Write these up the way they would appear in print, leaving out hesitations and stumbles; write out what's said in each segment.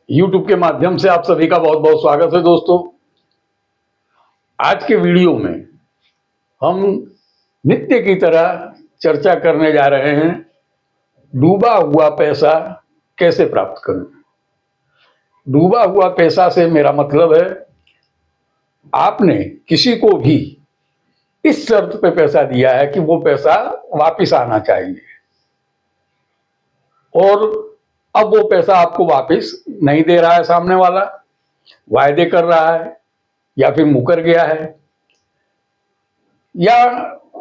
YouTube के माध्यम से आप सभी का बहुत बहुत स्वागत है दोस्तों। आज के वीडियो में हम नित्य की तरह चर्चा करने जा रहे हैं डूबा हुआ पैसा कैसे प्राप्त करें। डूबा हुआ पैसा से मेरा मतलब है आपने किसी को भी इस शर्त पे पैसा दिया है कि वो पैसा वापस आना चाहिए और अब वो पैसा आपको वापस नहीं दे रहा है, सामने वाला वायदे कर रहा है या फिर मुकर गया है, या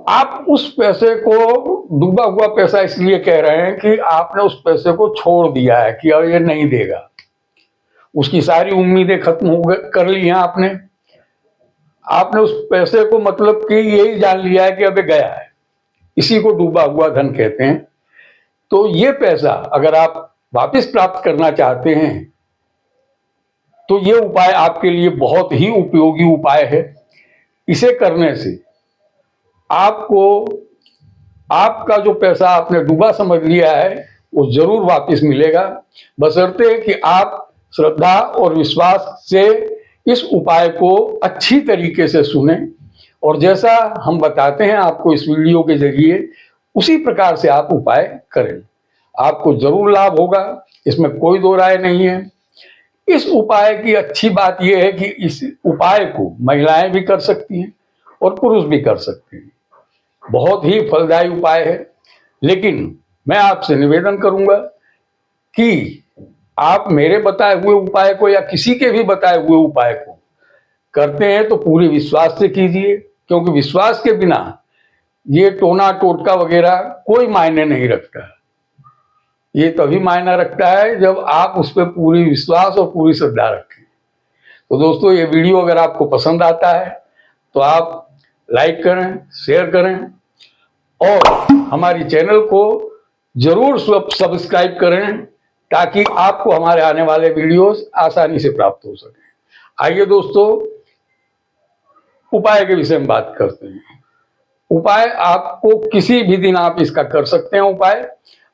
आप उस पैसे को डूबा हुआ पैसा इसलिए कह रहे हैं कि आपने उस पैसे को छोड़ दिया है कि अब ये नहीं देगा। उसकी सारी उम्मीदें खत्म हो कर ली हैं आपने उस पैसे को मतलब कि यही जान लिया है कि अब ये गया है। इसी को डूबा हुआ धन कहते हैं। तो ये पैसा अगर आप वापस प्राप्त करना चाहते हैं तो ये उपाय आपके लिए बहुत ही उपयोगी उपाय है। इसे करने से आपको आपका जो पैसा आपने डूबा समझ लिया है वो जरूर वापस मिलेगा, बशर्ते कि आप श्रद्धा और विश्वास से इस उपाय को अच्छी तरीके से सुने और जैसा हम बताते हैं आपको इस वीडियो के जरिए उसी प्रकार से आप उपाय करें। आपको जरूर लाभ होगा, इसमें कोई दो राय नहीं है। इस उपाय की अच्छी बात यह है कि इस उपाय को महिलाएं भी कर सकती हैं और पुरुष भी कर सकते हैं। बहुत ही फलदायी उपाय है। लेकिन मैं आपसे निवेदन करूंगा कि आप मेरे बताए हुए उपाय को या किसी के भी बताए हुए उपाय को करते हैं तो पूरे विश्वास से कीजिए, क्योंकि विश्वास के बिना ये टोना टोटका वगैरह कोई मायने नहीं रखता। ये तभी मायना रखता है जब आप उस पर पूरी विश्वास और पूरी श्रद्धा रखें। तो दोस्तों, ये वीडियो अगर आपको पसंद आता है तो आप लाइक करें, शेयर करें और हमारी चैनल को जरूर सब्सक्राइब करें ताकि आपको हमारे आने वाले वीडियोस आसानी से प्राप्त हो सके। आइए दोस्तों, उपाय के विषय में बात करते हैं। उपाय आपको किसी भी दिन आप इसका कर सकते हैं। उपाय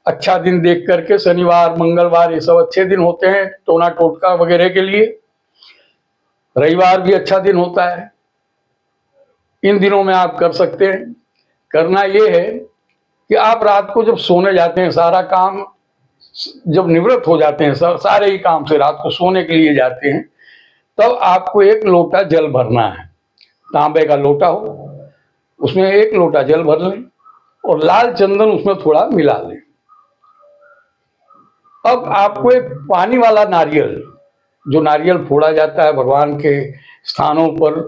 अच्छा दिन देख करके, शनिवार मंगलवार ये सब अच्छे दिन होते हैं टोना टोटका वगैरह के लिए। रविवार भी अच्छा दिन होता है, इन दिनों में आप कर सकते हैं। करना ये है कि आप रात को जब सोने जाते हैं, सारा काम जब निवृत्त हो जाते हैं, सारे ही काम से रात को सोने के लिए जाते हैं, तब आपको एक लोटा जल भरना है। तांबे का लोटा हो, उसमें एक लोटा जल भर लें और लाल चंदन उसमें थोड़ा मिला लें। अब आपको एक पानी वाला नारियल, जो नारियल फोड़ा जाता है भगवान के स्थानों पर,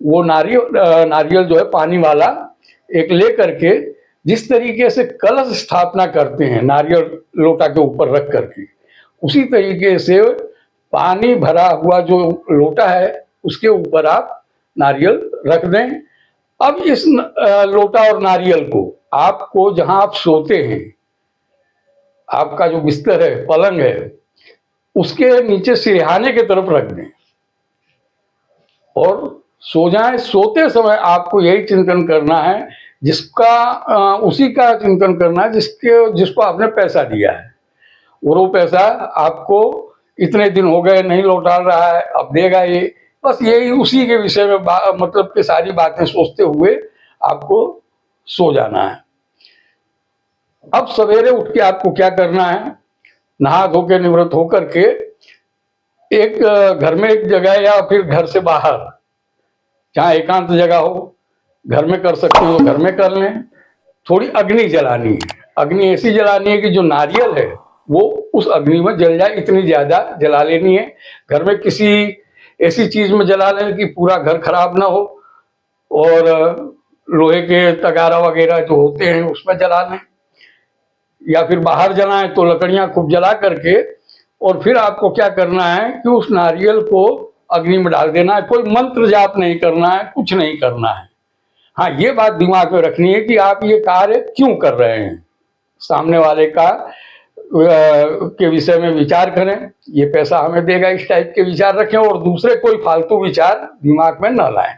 वो नारियल जो है पानी वाला एक ले करके, जिस तरीके से कलश स्थापना करते हैं नारियल लोटा के ऊपर रख करके, उसी तरीके से पानी भरा हुआ जो लोटा है उसके ऊपर आप नारियल रख दें। अब इस लोटा और नारियल को आपको जहां आप सोते हैं, आपका जो बिस्तर है, पलंग है, उसके नीचे सिरहाने की तरफ रख दें और सो जाएं। सोते समय आपको यही चिंतन करना है, उसी का चिंतन करना है जिसको आपने पैसा दिया है और वो पैसा आपको इतने दिन हो गए नहीं लौटा रहा है, अब देगा ये। बस यही उसी के विषय में मतलब कि सारी बातें सोचते हुए आपको सो जाना है। अब सवेरे उठ के आपको क्या करना है, नहा धो के निवृत्त होकर के एक घर में एक जगह या फिर घर से बाहर जहाँ एकांत जगह हो, घर में कर सकते हो घर में कर लें। थोड़ी अग्नि जलानी है। अग्नि ऐसी जलानी है कि जो नारियल है वो उस अग्नि में जल जाए, इतनी ज्यादा जला लेनी है। घर में किसी ऐसी चीज में जला लें कि पूरा घर खराब ना हो, और लोहे के तगारा वगैरह जो होते हैं उसमें जला लें, या फिर बाहर जलाएं तो लकड़ियां खूब जला करके, और फिर आपको क्या करना है कि उस नारियल को अग्नि में डाल देना है। कोई मंत्र जाप नहीं करना है, कुछ नहीं करना है। हाँ, ये बात दिमाग में रखनी है कि आप ये कार्य क्यों कर रहे हैं। सामने वाले का के विषय में विचार करें, ये पैसा हमें देगा, इस टाइप के विचार रखें और दूसरे कोई फालतू विचार दिमाग में न लाएं।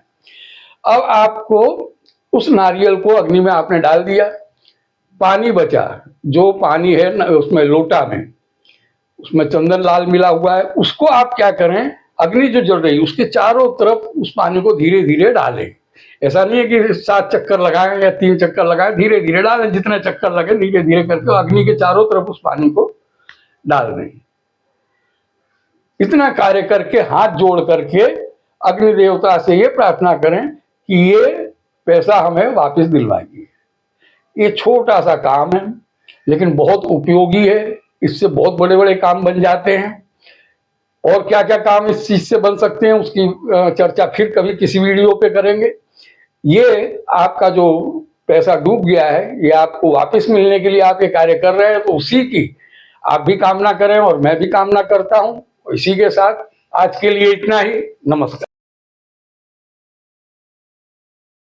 अब आपको उस नारियल को अग्नि में आपने डाल दिया, पानी बचा, जो पानी है उसमें लोटा में, उसमें चंदन लाल मिला हुआ है, उसको आप क्या करें, अग्नि जो जल रही है उसके चारों तरफ उस पानी को धीरे धीरे डालें। ऐसा नहीं है कि 7 चक्कर लगाएं या 3 चक्कर लगाएं, धीरे धीरे डालें, जितने चक्कर लगे धीरे धीरे करके अग्नि के चारों तरफ उस पानी को डाल दें। इतना कार्य करके हाथ जोड़ करके अग्नि देवता से ये प्रार्थना करें कि ये पैसा हमें वापस दिलवाइए। ये छोटा सा काम है लेकिन बहुत उपयोगी है, इससे बहुत बड़े बड़े काम बन जाते हैं। और क्या क्या काम इस चीज से बन सकते हैं उसकी चर्चा फिर कभी किसी वीडियो पे करेंगे। ये आपका जो पैसा डूब गया है ये आपको वापस मिलने के लिए आप ये कार्य कर रहे हैं, तो उसी की आप भी कामना करें और मैं भी कामना करता हूं। इसी के साथ आज के लिए इतना ही। नमस्कार।